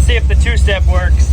see if the two-step works.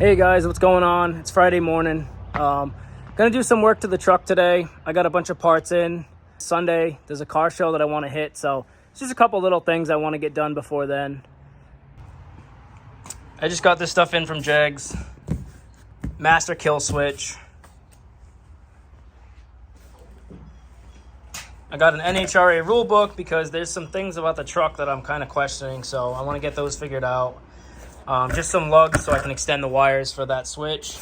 Hey guys, what's going on? It's Friday morning. Gonna do some work to the truck today. I got a bunch of parts in. Sunday, there's a car show that I want to hit, so it's just a couple little things I want to get done before then. I just got this stuff in from Jegs. Master kill switch. I got an NHRA rule book because there's some things about the truck that I'm kind of questioning, so I want to get those figured out. Just some lugs so I can extend the wires for that switch.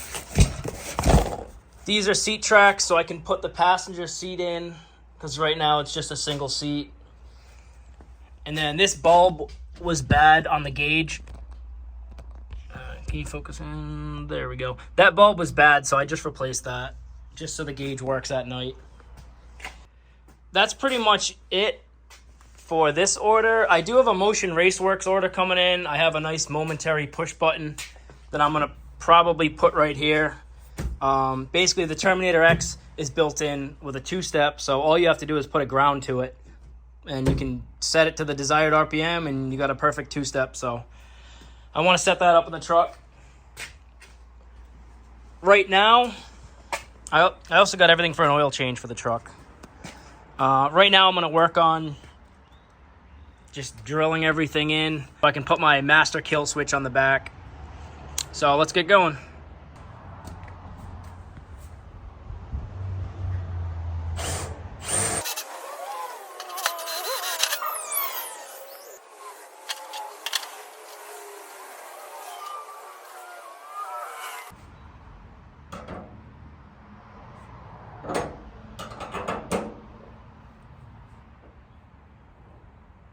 These are seat tracks so I can put the passenger seat in, because right now it's just a single seat. And then this bulb was bad on the gauge. Can you focus in? There we go. That bulb was bad, so I just replaced that, just so the gauge works at night. That's pretty much it for this order. I do have a Motion Raceworks order coming in. I have a nice momentary push button that I'm gonna probably put right here. Basically the Terminator X is built in with a two-step, so all you have to do is put a ground to it and you can set it to the desired RPM and you got a perfect two-step. So I want to set that up in the truck. Right now, I also got everything for an oil change for the truck. Right now I'm gonna work on just drilling everything in so I can put my master kill switch on the back. So let's get going.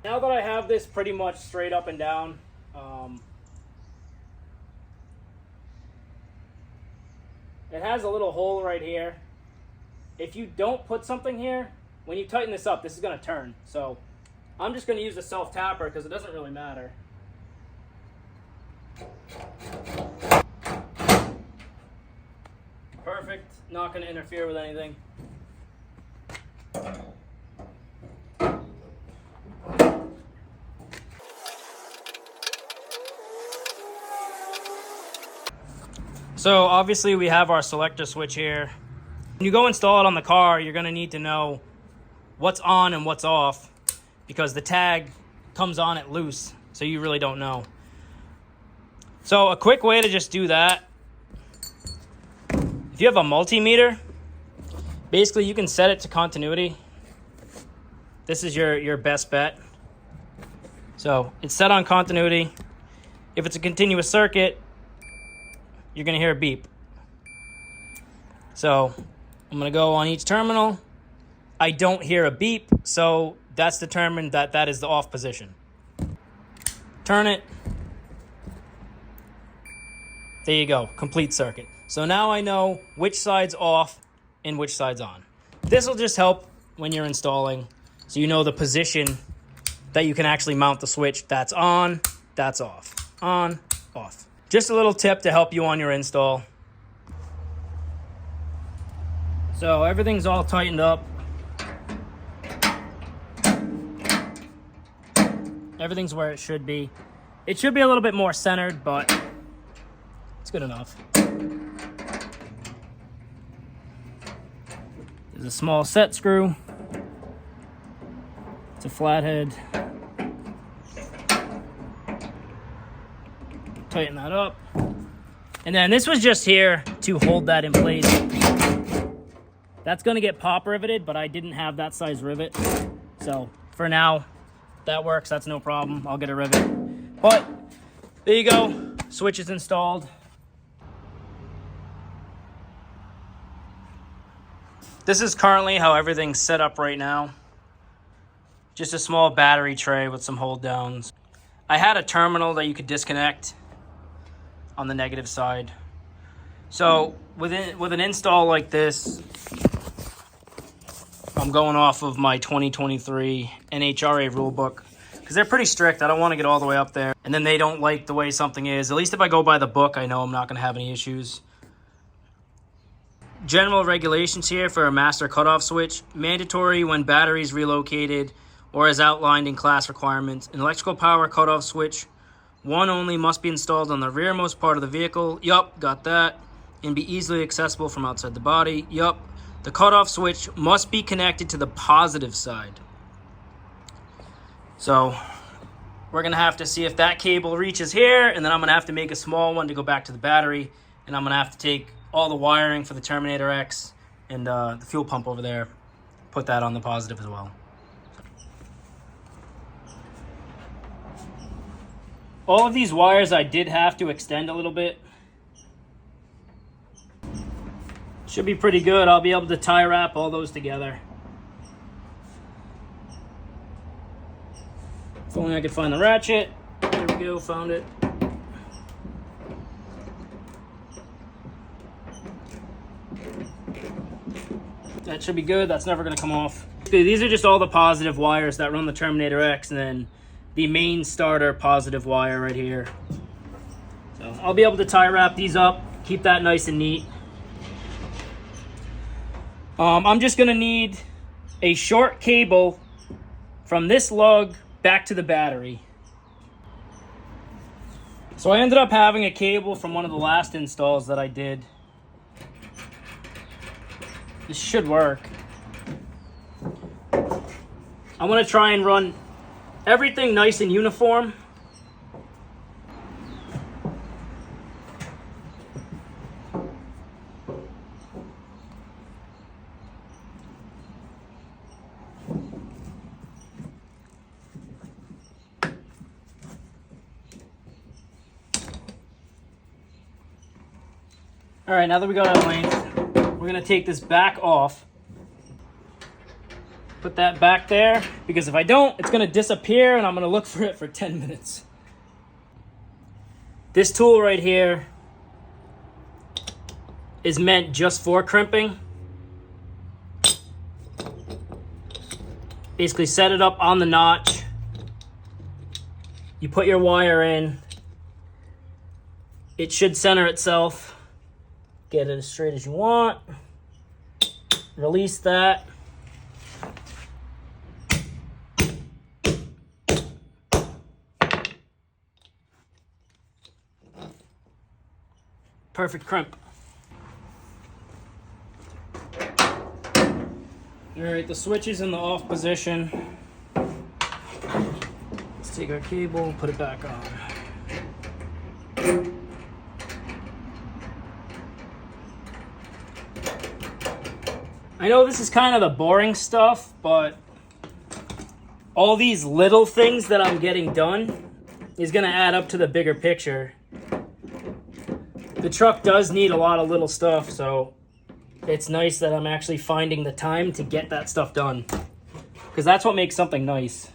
Now that I have this pretty much straight up and down, it has a little hole right here. If you don't put something here, when you tighten this up, this is going to turn. So I'm just going to use a self-tapper because it doesn't really matter. Perfect. Not going to interfere with anything. So obviously we have our selector switch here. When you go install it on the car, you're gonna need to know what's on and what's off because the tag comes on it loose, so you really don't know. So a quick way to just do that, if you have a multimeter, basically you can set it to continuity. This is your best bet. So it's set on continuity. If it's a continuous circuit, you're going to hear a beep. So I'm going to go on each terminal. I don't hear a beep, so that's determined that that is the off position. Turn it. There you go, complete circuit. So now I know which side's off and which side's on. This will just help when you're installing, so you know the position that you can actually mount the switch. That's on, that's off. On, off. Just a little tip to help you on your install. So everything's all tightened up. Everything's where it should be. It should be a little bit more centered, but it's good enough. There's a small set screw. It's a flathead. Tighten that up. And then this was just here to hold that in place. That's going to get pop riveted, but I didn't have that size rivet. So for now, that works. That's no problem. I'll get a rivet. But there you go. Switch is installed. This is currently how everything's set up right now. Just a small battery tray with some hold downs. I had a terminal that you could disconnect. on the negative side. So with an install like this, I'm going off of my 2023 NHRA rulebook because they're pretty strict. I don't want to get all the way up there and then they don't like the way something is. At least if I go by the book, I know I'm not going to have any issues. General regulations here for a master cutoff switch. Mandatory when batteries relocated or as outlined in class requirements. An electrical power cutoff switch, one only, must be installed on the rearmost part of the vehicle. Yup, got that. And be easily accessible from outside the body. Yup. The cutoff switch must be connected to the positive side. So we're going to have to see if that cable reaches here, and then I'm going to have to make a small one to go back to the battery, and I'm going to have to take all the wiring for the Terminator X and the fuel pump over there, put that on the positive as well. All of these wires I did have to extend a little bit. Should be pretty good. I'll be able to tie wrap all those together. If only I could find the ratchet. There we go, found it. That should be good. That's never going to come off. These are just all the positive wires that run the Terminator X, and then the main starter positive wire right here. So I'll be able to tie wrap these up, keep that nice and neat. I'm just going to need a short cable from this lug back to the battery. So I ended up having a cable from one of the last installs that I did. This should work. I want to try and run everything nice and uniform. All right, now that we got our length, we're gonna take this back off. Put that back there, because if I don't, it's gonna disappear and I'm gonna look for it for 10 minutes. This tool right here is meant just for crimping. Basically set it up on the notch. You put your wire in. It should center itself. Get it as straight as you want. Release that. Perfect crimp. All right, the switch is in the off position. Let's take our cable and put it back on. I know this is kind of the boring stuff, but all these little things that I'm getting done is going to add up to the bigger picture. The truck does need a lot of little stuff, so it's nice that I'm actually finding the time to get that stuff done, because that's what makes something nice.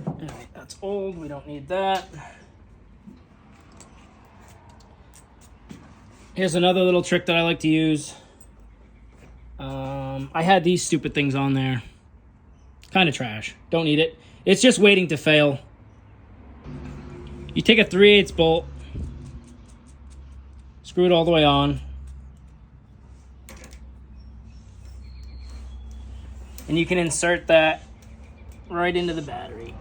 All right, that's old. We don't need that. Here's another little trick that I like to use. I had these stupid things on there. Kind of trash. Don't need it. It's just waiting to fail. You take a 3/8 bolt, screw it all the way on, and you can insert that right into the battery.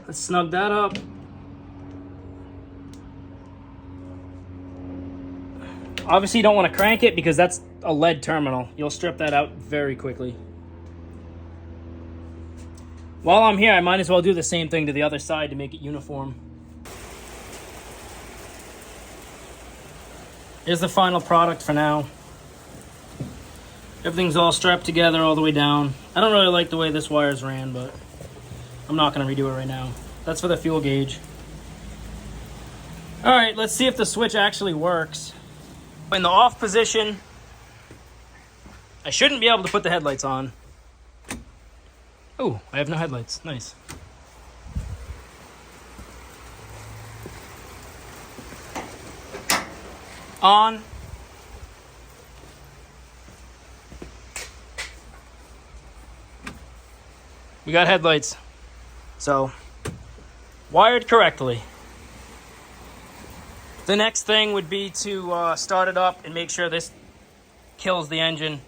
Let's snug that up. Obviously, you don't want to crank it because that's a lead terminal. You'll strip that out very quickly. While I'm here, I might as well do the same thing to the other side to make it uniform. Here's the final product for now. Everything's all strapped together all the way down. I don't really like the way this wire's ran, but I'm not going to redo it right now. That's for the fuel gauge. All right, let's see if the switch actually works. In the off position, I shouldn't be able to put the headlights on. Oh, I have no headlights. Nice. On. We got headlights. So, wired correctly. The next thing would be to start it up and make sure this kills the engine.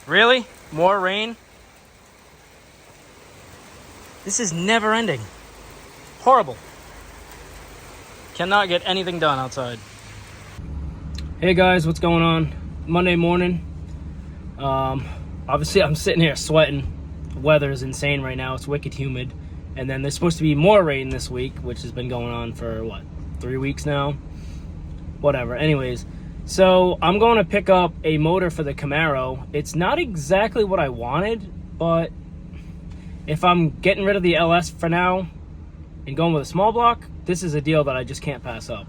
Really? More rain? This is never ending. Horrible. Cannot get anything done outside. Hey guys, what's going on? Monday morning. Obviously I'm sitting here sweating. The weather is insane right now. It's wicked humid. And then there's supposed to be more rain this week, which has been going on for, what, 3 weeks now? Whatever. Anyways, so I'm going to pick up a motor for the Camaro. It's not exactly what I wanted, but if I'm getting rid of the LS for now and going with a small block, this is a deal that I just can't pass up.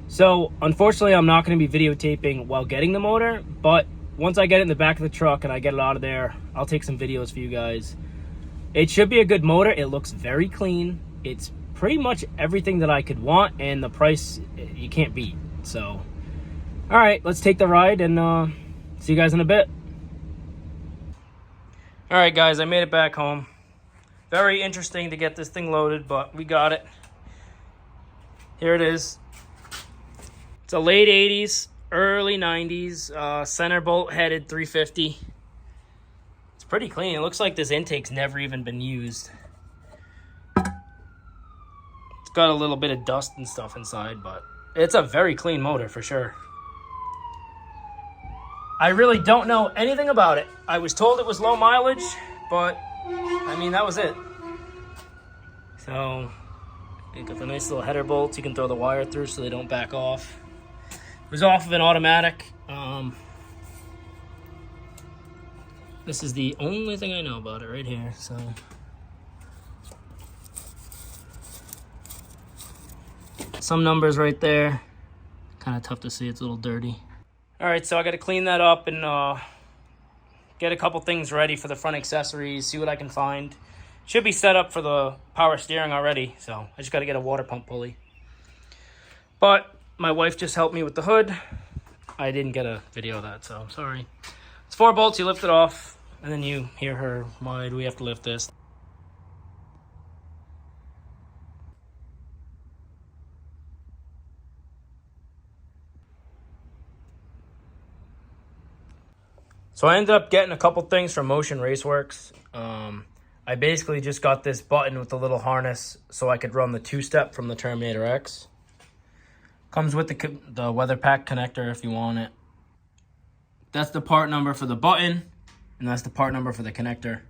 So, unfortunately, I'm not going to be videotaping while getting the motor, but once I get it in the back of the truck and I get it out of there, I'll take some videos for you guys. It should be a good motor. It looks very clean. It's pretty much everything that I could want, and the price you can't beat. So, all right, let's take the ride and see you guys in a bit. All right, guys, I made it back home. Very interesting to get this thing loaded, but we got it. Here it is. It's a late 80s, early 90s, center bolt headed 350. It's pretty clean. It looks like this intake's never even been used. It's got a little bit of dust and stuff inside, but it's a very clean motor for sure. I really don't know anything about it. I was told it was low mileage, but I mean, that was it. So, you got the nice little header bolts. You can throw the wire through so they don't back off. It was off of an automatic. This is the only thing I know about it right here. So, some numbers right there. Kind of tough to see. It's a little dirty. All right, so I got to clean that up and get a couple things ready for the front accessories. See what I can find. Should be set up for the power steering already. So I just got to get a water pump pulley. But my wife just helped me with the hood. I didn't get a video of that, so I'm sorry. It's 4 bolts, you lift it off, and then you hear her, why do we have to lift this? So I ended up getting a couple things from Motion Raceworks. I basically just got this button with the little harness so I could run the 2-step from the Terminator X. Comes with the weather pack connector if you want it. That's the part number for the button, and that's the part number for the connector.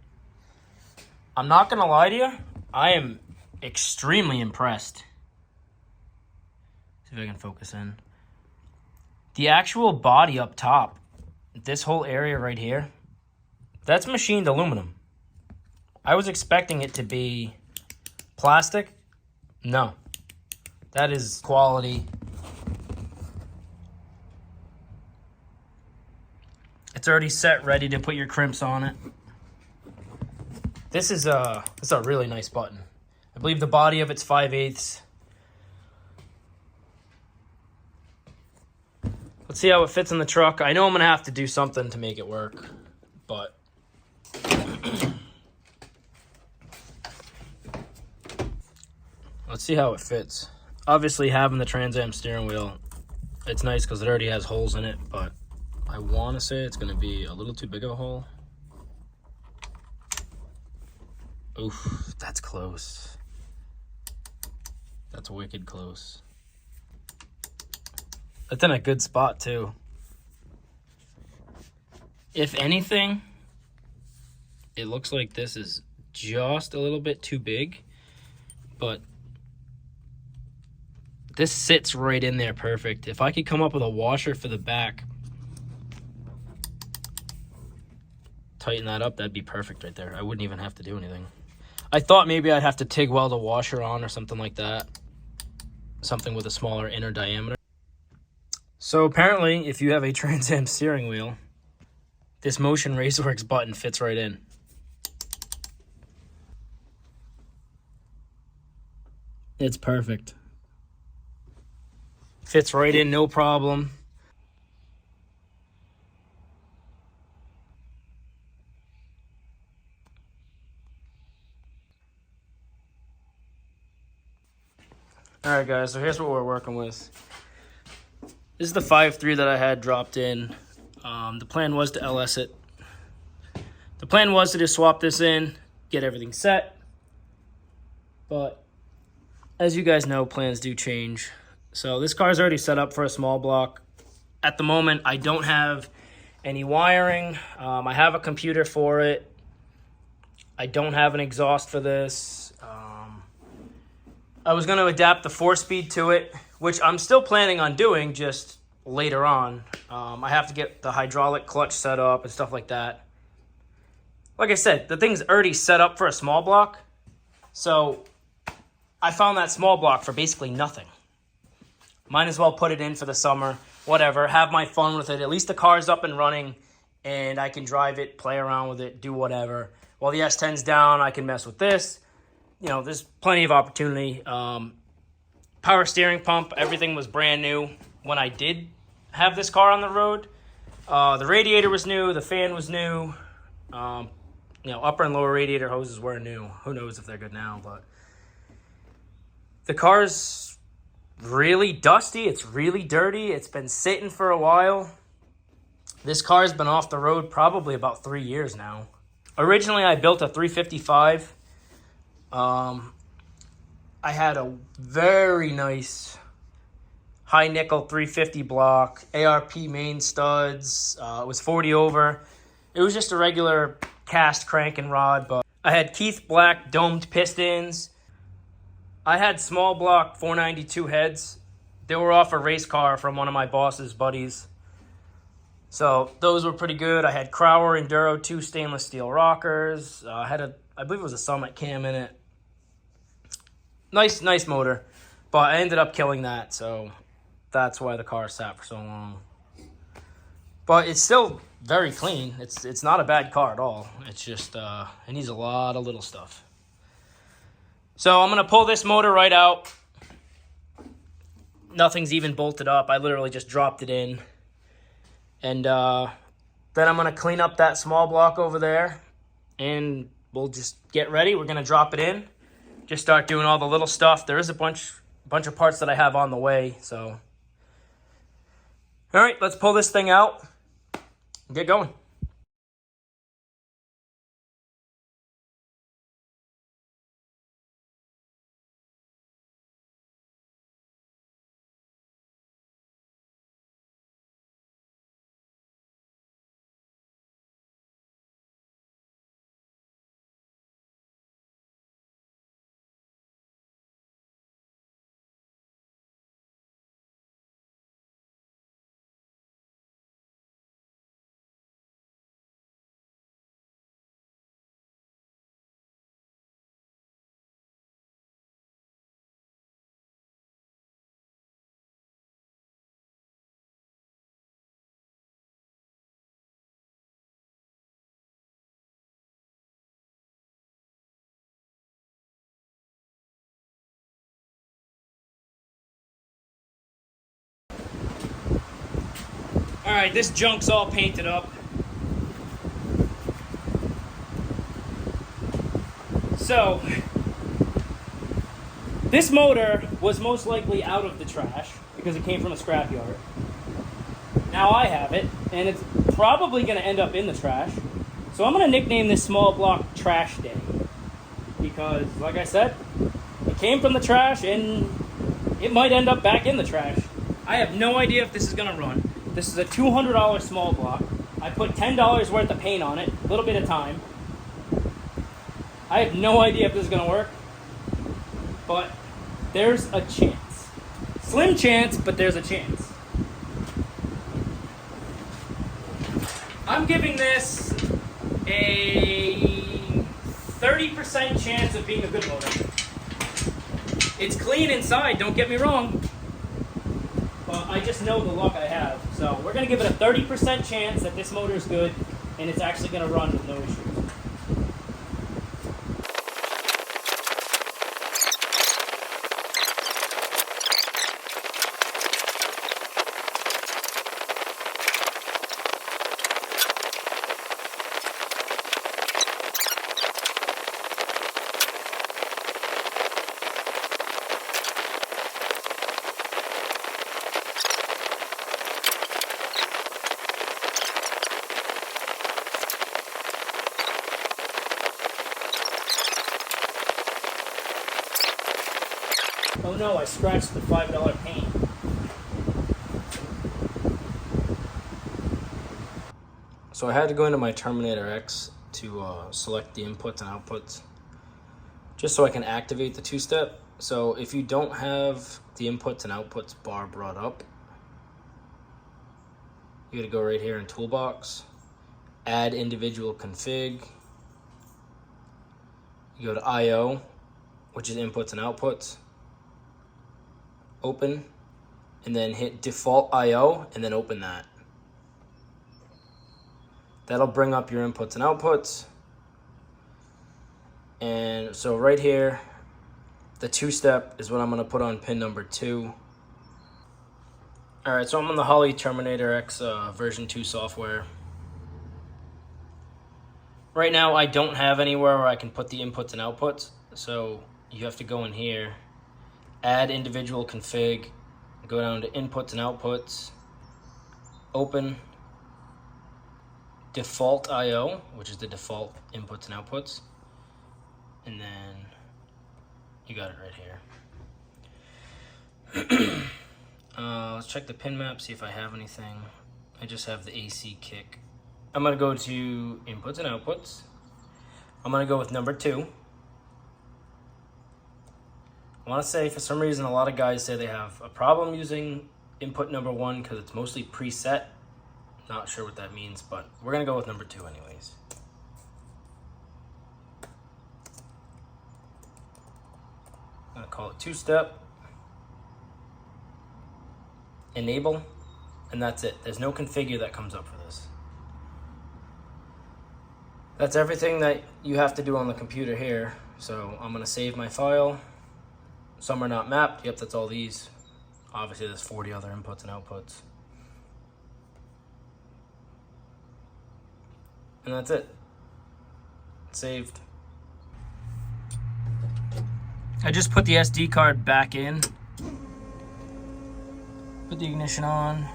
I'm not going to lie to you, I am extremely impressed. See if I can focus in. The actual body up top, this whole area right here, that's machined aluminum. I was expecting it to be plastic. No. That is quality. It's already set, ready to put your crimps on it. This is a really nice button. I believe the body of it's 5/8. Let's see how it fits in the truck. I know I'm going to have to do something to make it work, but let's see how it fits. Obviously, having the Trans Am steering wheel, it's nice because it already has holes in it, but I want to say it's going to be a little too big of a hole. Oof, that's close. That's wicked close. That's in a good spot, too. If anything, it looks like this is just a little bit too big, but this sits right in there perfect. If I could come up with a washer for the back, tighten that up, that'd be perfect right there. I wouldn't even have to do anything. I thought maybe I'd have to TIG weld a washer on or something like that. Something with a smaller inner diameter. So apparently, if you have a Trans Am steering wheel, This Motion Raceworks button fits right in. It's perfect. Fits right in, no problem. Alright guys, so here's what we're working with. This is the 5.3 that I had dropped in. The plan was to LS it. The plan was to just swap this in, get everything set. But as you guys know, plans do change. So this car is already set up for a small block. At the moment, I don't have any wiring. I have a computer for it. I don't have an exhaust for this. I was going to adapt the 4-speed to it, which I'm still planning on doing, just later on. I have to get the hydraulic clutch set up and stuff like that. Like I said, the thing's already set up for a small block. So I found that small block for basically nothing. Might as well put it in for the summer, whatever, have my fun with it. At least the car's up and running, and I can drive it, play around with it, do whatever. While the S10's down, I can mess with this. You know, there's plenty of opportunity. Power steering pump, everything was brand new when I did have this car on the road. The radiator was new, the fan was new. You know, upper and lower radiator hoses were new. Who knows if they're good now, but the car's really dusty. It's really dirty. It's been sitting for a while. This car's been off the road probably about 3 years now. Originally, I built a 355. I had a very nice high nickel 350 block, ARP main studs. It was 40 over. It was just a regular cast crank and rod, but I had Keith Black domed pistons. I had small block 492 heads. They were off a race car from one of my boss's buddies. So those were pretty good. I had Crower Enduro 2 stainless steel rockers. I believe it was a Summit cam in it. Nice motor, but I ended up killing that, so that's why the car sat for so long. But it's still very clean. It's not a bad car at all. It's just it needs a lot of little stuff. So I'm gonna pull this motor right out. Nothing's even bolted up. I literally just dropped it in, and then I'm gonna clean up that small block over there, and we'll just get ready. We're gonna drop it in. Just start doing all the little stuff. There is a bunch of parts that I have on the way, so. All right, let's pull this thing out and get going. All right, this junk's all painted up. So, this motor was most likely out of the trash because it came from a scrapyard. Now I have it, and it's probably going to end up in the trash. So I'm going to nickname this small block Trash Day. Because, like I said, it came from the trash, and it might end up back in the trash. I have no idea if this is going to run. This is a $200 small block. I put $10 worth of paint on it, a little bit of time. I have no idea if this is going to work, but there's a chance. Slim chance, but there's a chance. I'm giving this a 30% chance of being a good motor. It's clean inside, don't get me wrong. But I just know the luck I have. So we're going to give it a 30% chance that this motor is good. and it's actually going to run with no issues. Oh no, I scratched the $5 paint. So I had to go into my Terminator X to select the inputs and outputs, just so I can activate the two-step. So if you don't have the inputs and outputs bar brought up, you gotta go right here in Toolbox, add individual config. You go to I/O, which is inputs and outputs, open, and then hit default I/O and then open that. That'll bring up your inputs and outputs. And so right here, the two-step is what I'm gonna put on pin number 2. All right, so I'm on the Holley Terminator X version 2 software. Right now, I don't have anywhere where I can put the inputs and outputs, so you have to go in here, add individual config, go down to inputs and outputs, open, default I/O, which is the default inputs and outputs, and then you got it right here. Let's check the pin map, see if I have anything. I just have the AC kick. I'm gonna go to inputs and outputs. I'm gonna go with number 2. I wanna say, for some reason, a lot of guys say they have a problem using input number 1 because it's mostly preset. Not sure what that means, but we're gonna go with number 2 anyways. I'm gonna call it two-step, enable, and that's it. There's no configure that comes up for this. That's everything that you have to do on the computer here. So I'm gonna save my file. Some are not mapped. Yep, that's all these. Obviously there's 40 other inputs and outputs. And that's it. Saved. I just put the SD card back in. Put the ignition on.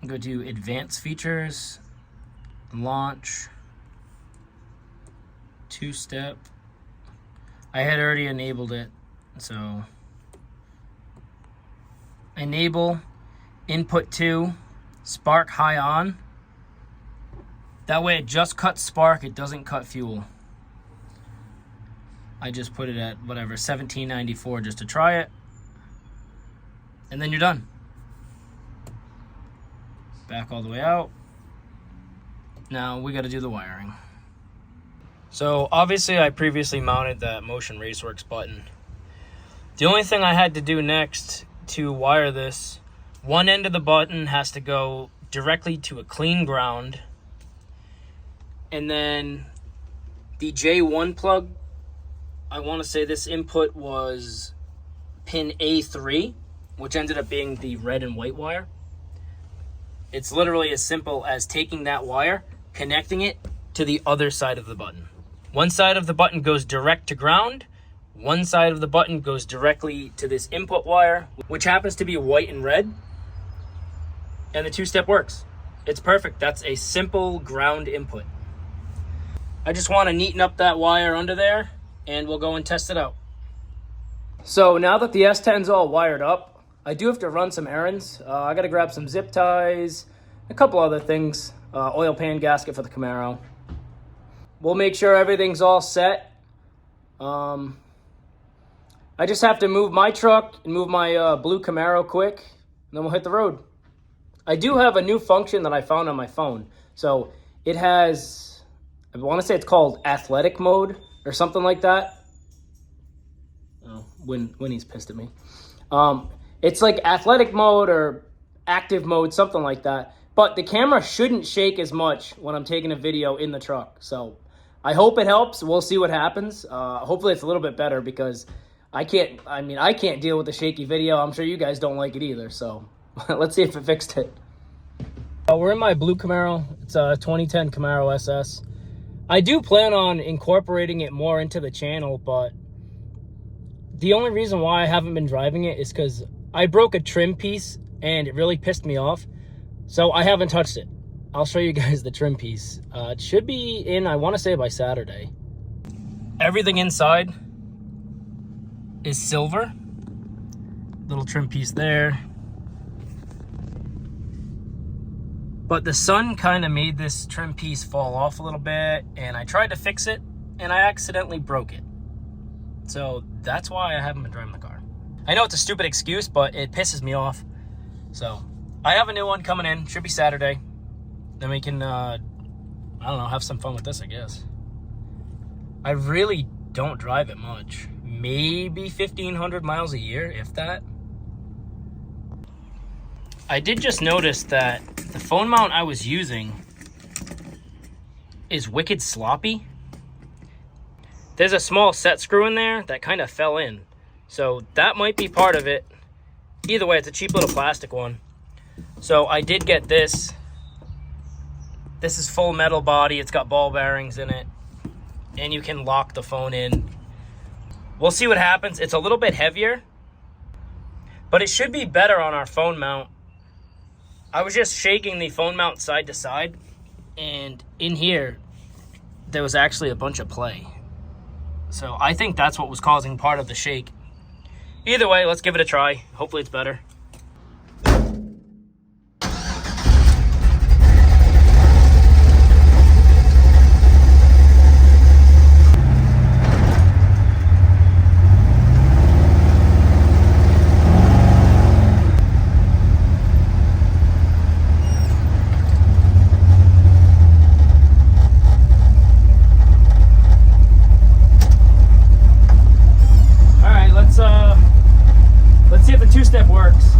Go to advanced features, launch, two-step. I had already enabled it, so enable input 2, spark high on. That way it just cuts spark, it doesn't cut fuel. I just put it at whatever, 1794 just to try it. And then you're done. Back all the way out. Now we gotta do the wiring. So obviously I previously mounted that Motion Raceworks button. The only thing I had to do next to wire this, one end of the button has to go directly to a clean ground. And then the J1 plug, I want to say this input was pin A3, which ended up being the red and white wire. It's literally as simple as taking that wire, connecting it to the other side of the button. One side of the button goes direct to ground. One side of the button goes directly to this input wire, which happens to be white and red. And the two-step works. It's perfect. That's a simple ground input. I just want to neaten up that wire under there, and we'll go and test it out. So now that the S10's all wired up, I do have to run some errands. I got to grab some zip ties, a couple other things, oil pan gasket for the Camaro. We'll make sure everything's all set. I just have to move my truck and move my blue Camaro quick, and then we'll hit the road. I do have a new function that I found on my phone. So it has, I want to say it's called athletic mode or something like that. Oh, Winnie's pissed at me. It's like athletic mode or active mode, something like that. But the camera shouldn't shake as much when I'm taking a video in the truck. So I hope it helps. We'll see what happens. Hopefully it's a little bit better because I can't deal with a shaky video. I'm sure you guys don't like it either. So let's see if it fixed it. We're in my blue Camaro. It's a 2010 Camaro SS. I do plan on incorporating it more into the channel, but the only reason why I haven't been driving it is because I broke a trim piece and it really pissed me off. So I haven't touched it. I'll show you guys the trim piece. It should be in, I want to say, by Saturday. Everything inside is silver. Little trim piece there. But the sun kind of made this trim piece fall off a little bit, and I tried to fix it, and I accidentally broke it. So that's why I haven't been driving the car. I know it's a stupid excuse, but it pisses me off. So I have a new one coming in. Should be Saturday. Then we can, I don't know, have some fun with this, I guess. I really don't drive it much. Maybe 1,500 miles a year, if that. I did just notice that the phone mount I was using is wicked sloppy. There's a small set screw in there that kind of fell in. So that might be part of it. Either way, it's a cheap little plastic one. So I did get this. This is full metal body. It's got ball bearings in it. And you can lock the phone in. We'll see what happens. It's a little bit heavier, but it should be better on our phone mount. I was just shaking the phone mount side to side, and in here, there was actually a bunch of play. So I think that's what was causing part of the shake. Either way, let's give it a try. Hopefully it's better. Let's see if the two-step works.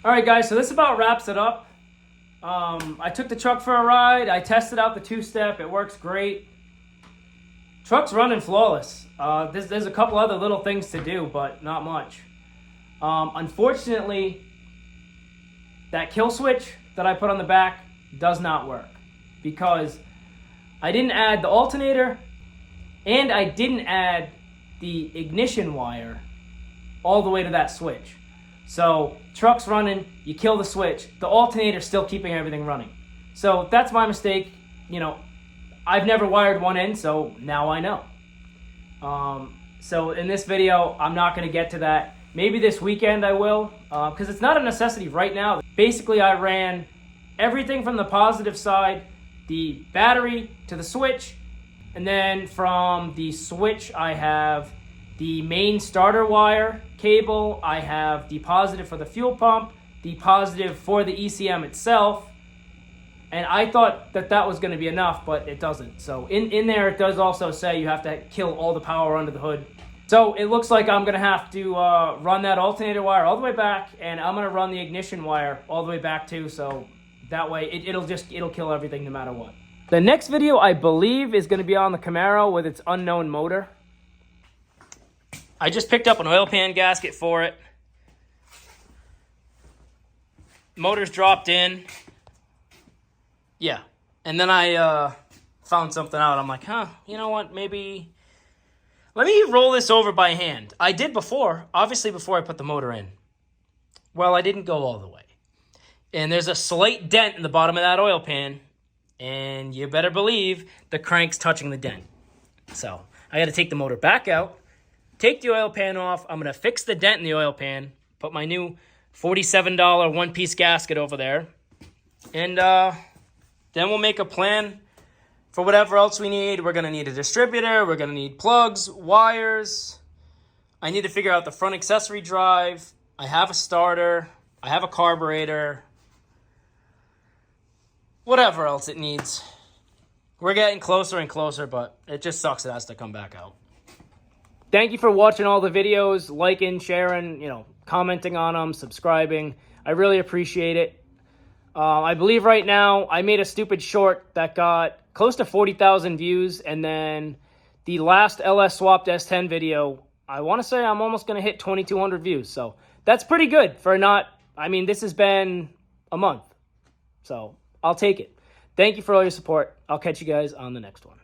Alright guys, so this about wraps it up. I took the truck for a ride. I tested out the two-step. It works great. Truck's running flawless. There's a couple other little things to do, but not much. Unfortunately, that kill switch that I put on the back does not work because I didn't add the alternator and I didn't add the ignition wire all the way to that switch. So truck's running, you kill the switch, the alternator's still keeping everything running. So that's my mistake. You know, I've never wired one in, so now I know. So in this video, I'm not going to get to that. Maybe this weekend I will, because it's not a necessity right now. Basically, I ran everything from the positive side, the battery to the switch, and then from the switch, I have the main starter wire cable. I have the positive for the fuel pump, the positive for the ECM itself, And I thought that was going to be enough, but it doesn't. So in there, it does also say you have to kill all the power under the hood. So it looks like I'm going to have to run that alternator wire all the way back, and I'm going to run the ignition wire all the way back too, so that way it'll kill everything no matter what. The next video, I believe, is going to be on the Camaro with its unknown motor. I just picked up an oil pan gasket for it. Motor's dropped in. Yeah. And then I found something out. I'm like, you know what, maybe... Let me roll this over by hand. I did before, obviously before I put the motor in. Well, I didn't go all the way. And there's a slight dent in the bottom of that oil pan. And you better believe the crank's touching the dent. So I got to take the motor back out, take the oil pan off. I'm going to fix the dent in the oil pan, put my new $47 one-piece gasket over there. And then we'll make a plan for whatever else we need. We're going to need a distributor. We're going to need plugs, wires. I need to figure out the front accessory drive. I have a starter. I have a carburetor. Whatever else it needs. We're getting closer and closer, but it just sucks it has to come back out. Thank you for watching all the videos, liking, sharing, commenting on them, subscribing. I really appreciate it. I believe right now I made a stupid short that got close to 40,000 views, and then the last LS swapped S10 video, I want to say I'm almost going to hit 2,200 views. So that's pretty good for this has been a month. So I'll take it. Thank you for all your support. I'll catch you guys on the next one.